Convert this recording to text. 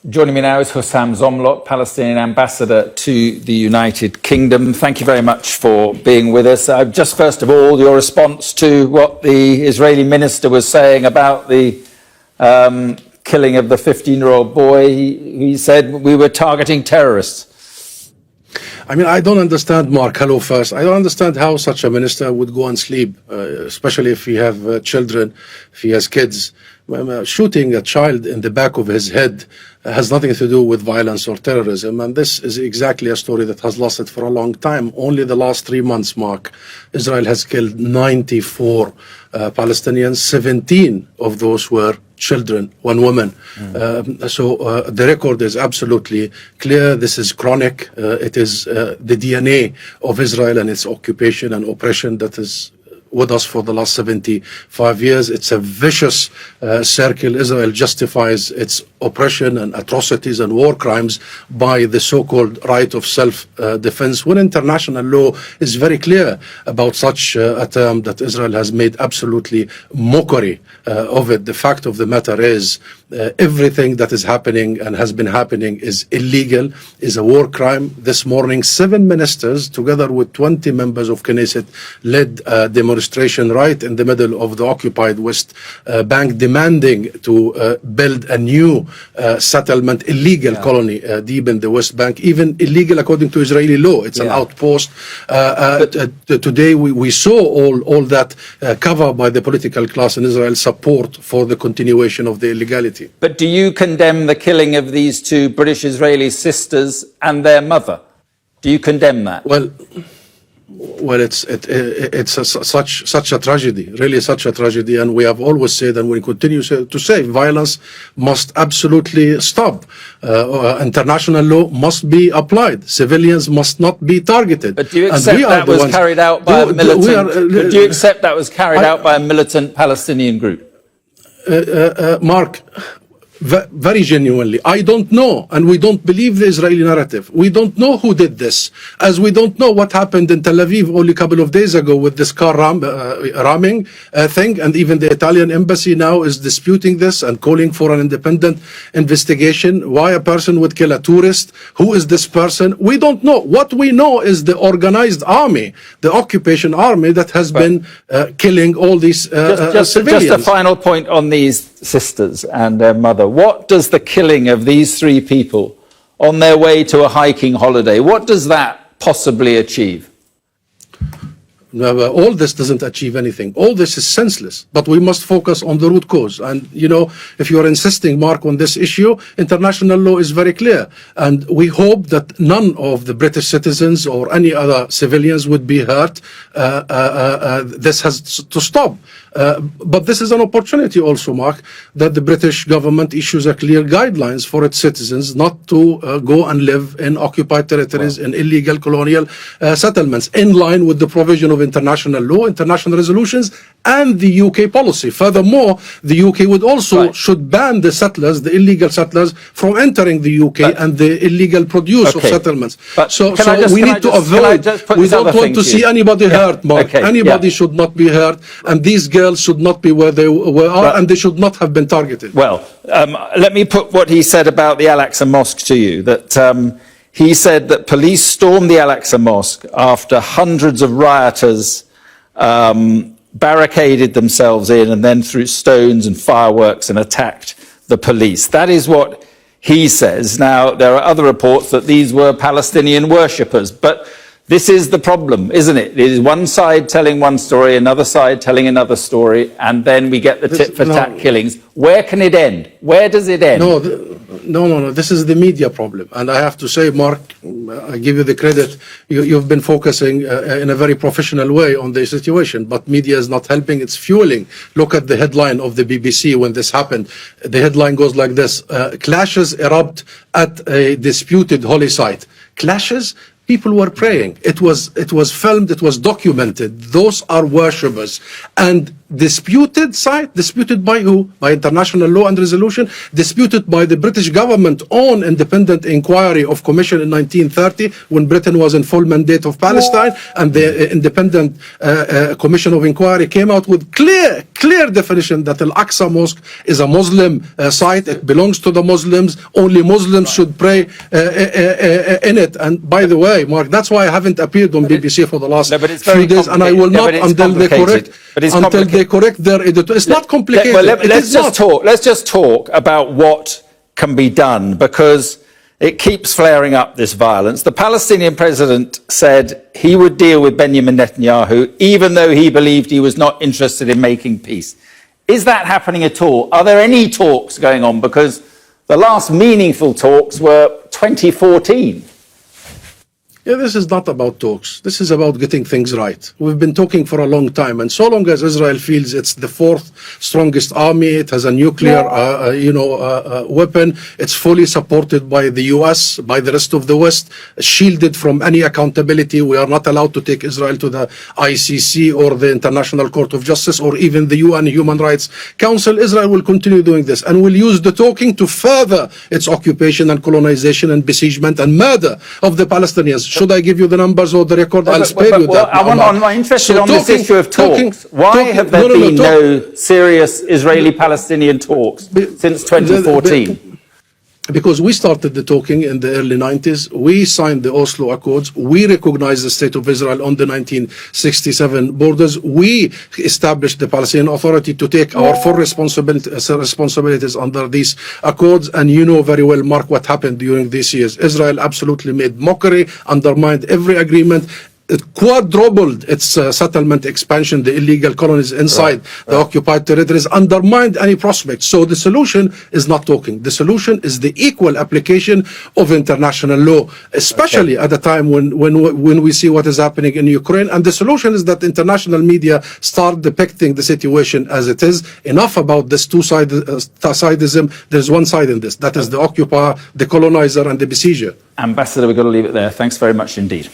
Joining me now is Hussam Zomlot, Palestinian ambassador to the United Kingdom. Thank you very much for being with us. Just first of all, your response to what the Israeli minister was saying about the killing of the 15-year-old boy. He said we were targeting terrorists. I mean, I don't understand, Mark. Hello first. I don't understand how such a minister would go and sleep, especially if he have children, if he has kids. Shooting a child in the back of his head has nothing to do with violence or terrorism, and this is exactly a story that has lasted for a long time. Only the last 3 months, Mark, Israel has killed 94 Palestinians. 17 of those were children, one woman. So the record is absolutely clear. This is chronic. It is the DNA of Israel and its occupation and oppression that is with us for the last 75 years. It's a vicious circle. Israel justifies its oppression and atrocities and war crimes by the so-called right of self-defense, when international law is very clear about such a term that Israel has made absolutely mockery of it. The fact of the matter is everything that is happening and has been happening is illegal, is a war crime. This morning, 7 ministers, together with 20 members of Knesset, led a demonstration right in the middle of the occupied West Bank, demanding to build a new settlement, illegal colony deep in the West Bank, even illegal according to Israeli law. It's an outpost. Today we saw all that covered by the political class in Israel, support for the continuation of the illegality. But do you condemn the killing of these 2 British Israeli sisters and their mother? Do you condemn that? Well, it's such a tragedy, really such a tragedy, and we have always said, and we continue to say, violence must absolutely stop. International law must be applied. Civilians must not be targeted. But do you accept that was carried out by a militant? Do you accept that was carried out by a militant Palestinian group? Mark, very genuinely, I don't know, and we don't believe the Israeli narrative. We don't know who did this, as we don't know what happened in Tel Aviv only a couple of days ago with this car ramming thing, and even the Italian embassy now is disputing this and calling for an independent investigation. Why a person would kill a tourist? Who is this person? We don't know. What we know is the organized army, the occupation army that has been killing all these civilians. Just a final point on these sisters and their mother. What does the killing of these 3 people on their way to a hiking holiday, what does that possibly achieve? All this doesn't achieve anything. All this is senseless, but we must focus on the root cause. And, you know, if you're insisting, Mark, on this issue, international law is very clear. And we hope that none of the British citizens or any other civilians would be hurt. This has to stop. But this is an opportunity also, Mark, that the British government issues a clear guidelines for its citizens not to go and live in occupied territories, in illegal colonial settlements, in line with the provision of international law, international resolutions, and the UK policy. Furthermore, the UK would also should ban the settlers, the illegal settlers, from entering the UK and the illegal produce of settlements. So we need to avoid, we don't want to see anybody hurt, Mark. Anybody should not be hurt, and these girls should not be where they were, and they should not have been targeted. Well, let me put what he said about the Al-Aqsa Mosque to you, that he said that police stormed the Al-Aqsa Mosque after hundreds of rioters barricaded themselves in and then threw stones and fireworks and attacked the police. That is what he says. Now, there are other reports that these were Palestinian worshippers, but this is the problem, isn't it? It is one side telling one story, another side telling another story, and then we get the tit-for-tat killings. Where can it end? Where does it end? No. This is the media problem. And I have to say, Mark, I give you the credit. You've been focusing in a very professional way on the situation, but media is not helping. It's fueling. Look at the headline of the BBC when this happened. The headline goes like this: clashes erupt at a disputed holy site. Clashes? People were praying. It was filmed. It was documented. Those are worshippers. And disputed site, disputed by who? By international law and resolution, disputed by the British government on independent inquiry of commission in 1930 when Britain was in full mandate of Palestine, and the independent commission of inquiry came out with clear definition that Al-Aqsa Mosque is a Muslim site. It belongs to the Muslims. Only Muslims should pray in it. And by the way, Mark, that's why I haven't appeared on BBC for the last few days, and I will not until they correct their editor. It's not complicated. Let's just talk about what can be done, because it keeps flaring up, this violence. The Palestinian president said he would deal with Benjamin Netanyahu, even though he believed he was not interested in making peace. Is that happening at all? Are there any talks going on? Because the last meaningful talks were 2014. Yeah, this is not about talks. This is about getting things right. We've been talking for a long time, and so long as Israel feels it's the fourth strongest army, it has a nuclear, weapon, it's fully supported by the U.S., by the rest of the West, shielded from any accountability. We are not allowed to take Israel to the ICC or the International Court of Justice or even the UN Human Rights Council. Israel will continue doing this and will use the talking to further its occupation and colonization and besiegement and murder of the Palestinians. Should I give you the numbers or the record? I'll spare you that. I'm interested on this issue of talks. Why have there been no serious Israeli-Palestinian talks since 2014? Because we started the talking in the early 90s. We signed the Oslo Accords. We recognized the state of Israel on the 1967 borders. We established the Palestinian Authority to take our full responsibilities under these accords. And you know very well, Mark, what happened during these years. Israel absolutely made mockery, undermined every agreement. It quadrupled its settlement expansion, the illegal colonies inside the occupied territories, undermined any prospects. So the solution is not talking. The solution is the equal application of international law, especially at a time when we see what is happening in Ukraine. And the solution is that international media start depicting the situation as it is. Enough about this two-sidism. There's one side in this. That is the occupier, the colonizer, and the besieger. Ambassador, we've got to leave it there. Thanks very much indeed.